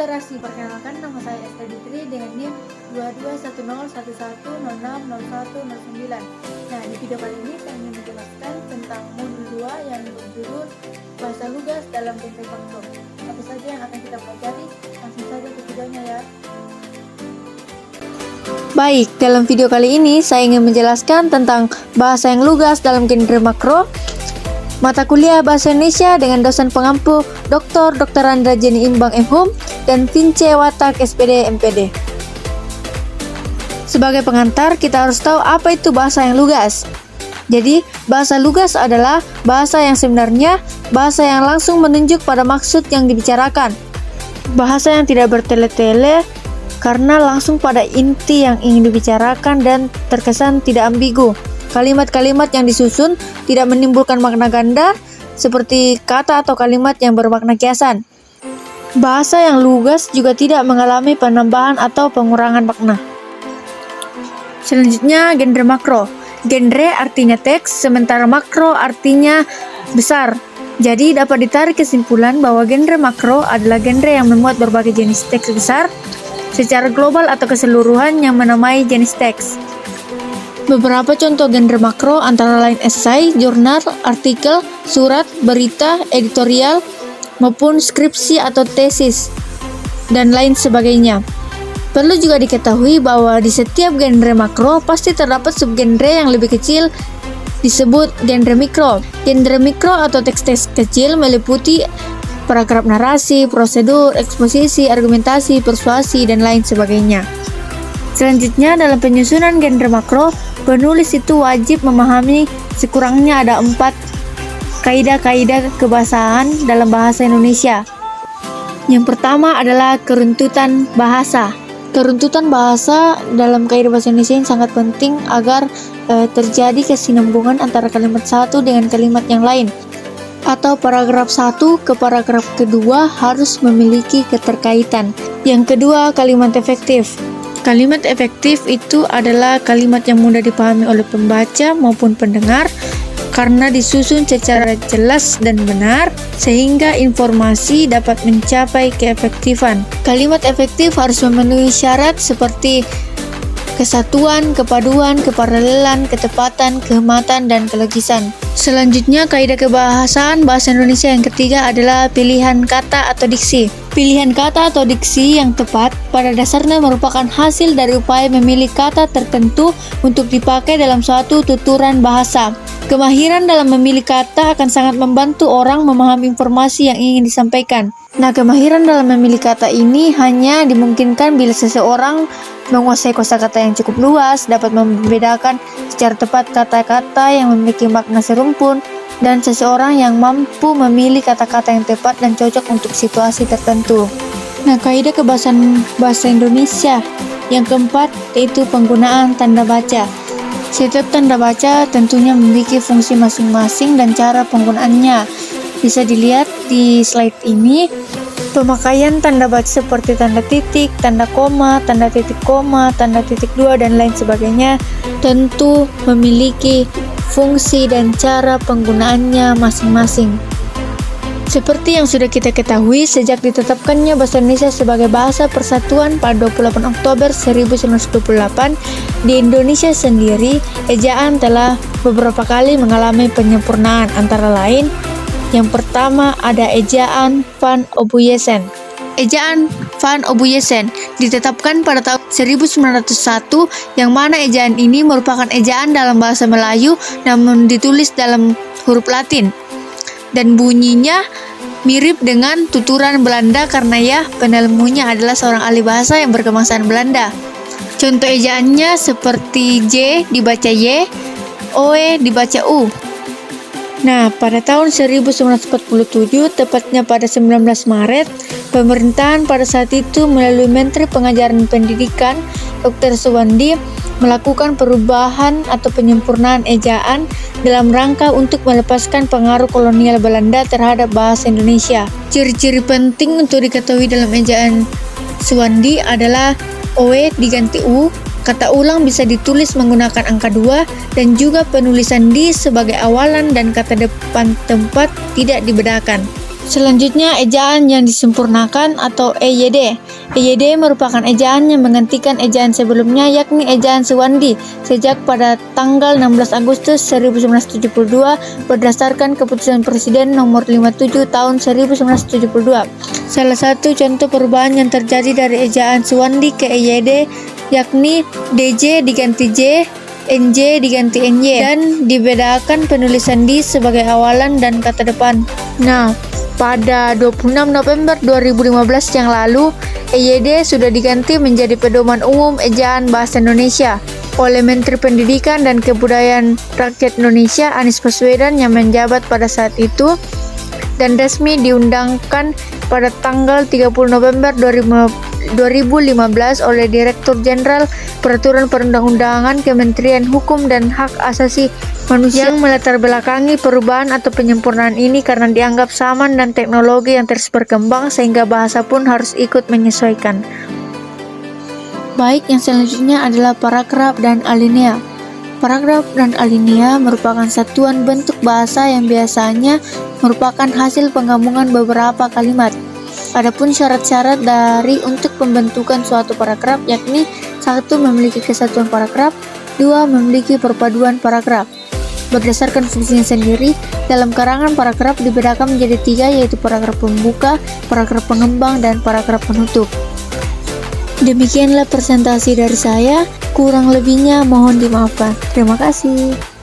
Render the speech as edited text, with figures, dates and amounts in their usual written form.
Literasi. Perkenalkan, nama saya Esta Ditri dengan NIM 221011060109. Nah, di video kali ini saya ingin menjelaskan tentang modul 2 yang berjudul Bahasa Lugas dalam genre makro. Apa saja yang akan kita pelajari? Langsung saja ke videonya ya. Baik, dalam video kali ini saya ingin menjelaskan tentang bahasa yang lugas dalam genre makro, mata kuliah Bahasa Indonesia dengan dosen pengampu Dr. Randra Jenny Imbang MHum dan Vince Watak SPD MPD. Sebagai pengantar, kita harus tahu apa itu bahasa yang lugas. Jadi, bahasa lugas adalah bahasa yang sebenarnya, bahasa yang langsung menunjuk pada maksud yang dibicarakan. Bahasa yang tidak bertele-tele karena langsung pada inti yang ingin dibicarakan dan terkesan tidak ambigu. Kalimat-kalimat yang disusun tidak menimbulkan makna ganda seperti kata atau kalimat yang bermakna kiasan. Bahasa yang lugas juga tidak mengalami penambahan atau pengurangan makna. Selanjutnya, genre makro. Genre artinya teks, sementara makro artinya besar. Jadi dapat ditarik kesimpulan bahwa genre makro adalah genre yang memuat berbagai jenis teks besar secara global atau keseluruhan yang menamai jenis teks. Beberapa contoh genre makro antara lain esai, jurnal, artikel, surat, berita, editorial, maupun skripsi atau tesis, dan lain sebagainya. Perlu juga diketahui bahwa di setiap genre makro pasti terdapat subgenre yang lebih kecil disebut genre mikro. Genre mikro atau teks-teks kecil meliputi paragraf narasi, prosedur, eksposisi, argumentasi, persuasi, dan lain sebagainya. Selanjutnya, dalam penyusunan genre makro, penulis itu wajib memahami sekurangnya ada 4 kaidah-kaidah kebahasaan dalam bahasa Indonesia. Yang pertama adalah keruntutan bahasa. Keruntutan bahasa dalam kaidah bahasa Indonesia ini sangat penting agar terjadi kesinambungan antara kalimat satu dengan kalimat yang lain. Atau paragraf 1 ke paragraf kedua harus memiliki keterkaitan. Yang kedua, kalimat efektif. Kalimat efektif itu adalah kalimat yang mudah dipahami oleh pembaca maupun pendengar karena disusun secara jelas dan benar sehingga informasi dapat mencapai keefektifan. Kalimat efektif harus memenuhi syarat seperti kesatuan, kepaduan, keparalelan, ketepatan, kehematan, dan kelogisan. Selanjutnya, kaidah kebahasaan bahasa Indonesia yang ketiga adalah pilihan kata atau diksi. Pilihan kata atau diksi yang tepat pada dasarnya merupakan hasil dari upaya memilih kata tertentu untuk dipakai dalam suatu tuturan bahasa. Kemahiran dalam memilih kata akan sangat membantu orang memahami informasi yang ingin disampaikan. Nah, kemahiran dalam memilih kata ini hanya dimungkinkan bila seseorang menguasai kosakata yang cukup luas, dapat membedakan secara tepat kata-kata yang memiliki makna serumpun, dan seseorang yang mampu memilih kata-kata yang tepat dan cocok untuk situasi tertentu. Nah, kaidah kebahasaan bahasa Indonesia yang keempat yaitu penggunaan tanda baca. Setiap tanda baca tentunya memiliki fungsi masing-masing dan cara penggunaannya. Bisa dilihat di slide ini. Pemakaian tanda baca seperti tanda titik, tanda koma, tanda titik koma, tanda titik dua, dan lain sebagainya tentu memiliki fungsi dan cara penggunaannya masing-masing. Seperti yang sudah kita ketahui, sejak ditetapkannya Bahasa Indonesia sebagai Bahasa Persatuan pada 28 Oktober 1928, di Indonesia sendiri, ejaan telah beberapa kali mengalami penyempurnaan, antara lain yang pertama ada ejaan Van Obuyesen. Ejaan Van Obuyesen ditetapkan pada tahun 1901, yang mana ejaan ini merupakan ejaan dalam bahasa Melayu namun ditulis dalam huruf Latin. Dan bunyinya mirip dengan tuturan Belanda karena ya penelemunya adalah seorang ahli bahasa yang berkebangsaan Belanda. Contoh ejaannya seperti J dibaca Y, OE dibaca U. Nah, pada tahun 1947, tepatnya pada 19 Maret, pemerintahan pada saat itu melalui Menteri Pengajaran Pendidikan, Dr. Suwandi, melakukan perubahan atau penyempurnaan ejaan dalam rangka untuk melepaskan pengaruh kolonial Belanda terhadap bahasa Indonesia. Ciri-ciri penting untuk diketahui dalam ejaan Suwandi adalah OE diganti U, kata ulang bisa ditulis menggunakan angka 2, dan juga penulisan di sebagai awalan dan kata depan tempat tidak dibedakan. Selanjutnya, ejaan yang disempurnakan atau EYD. EYD merupakan ejaan yang menggantikan ejaan sebelumnya, yakni ejaan Suwandi sejak pada tanggal 16 Agustus 1972 berdasarkan Keputusan Presiden Nomor 57 Tahun 1972. Salah satu contoh perubahan yang terjadi dari ejaan Suwandi ke EYD yakni DJ diganti J, NJ diganti NY, dan dibedakan penulisan di sebagai awalan dan kata depan. Nah, pada 26 November 2015 yang lalu, EYD sudah diganti menjadi Pedoman Umum Ejaan Bahasa Indonesia oleh Menteri Pendidikan dan Kebudayaan Rakyat Indonesia Anies Baswedan yang menjabat pada saat itu, dan resmi diundangkan pada tanggal 30 November 2015 oleh Direktur Jenderal Peraturan Perundang-undangan Kementerian Hukum dan Hak Asasi Manusia, yang melatar belakangi perubahan atau penyempurnaan ini karena dianggap zaman dan teknologi yang terus berkembang sehingga bahasa pun harus ikut menyesuaikan. Baik, yang selanjutnya adalah paragraf dan alinea. Paragraf dan alinea merupakan satuan bentuk bahasa yang biasanya merupakan hasil penggabungan beberapa kalimat. Adapun syarat-syarat dari untuk pembentukan suatu paragraf yakni 1. Memiliki kesatuan paragraf, 2. Memiliki perpaduan paragraf. Berdasarkan fungsinya sendiri, dalam karangan paragraf dibedakan menjadi 3, yaitu paragraf pembuka, paragraf pengembang, dan paragraf penutup. Demikianlah presentasi dari saya, kurang lebihnya mohon dimaafkan. Terima kasih.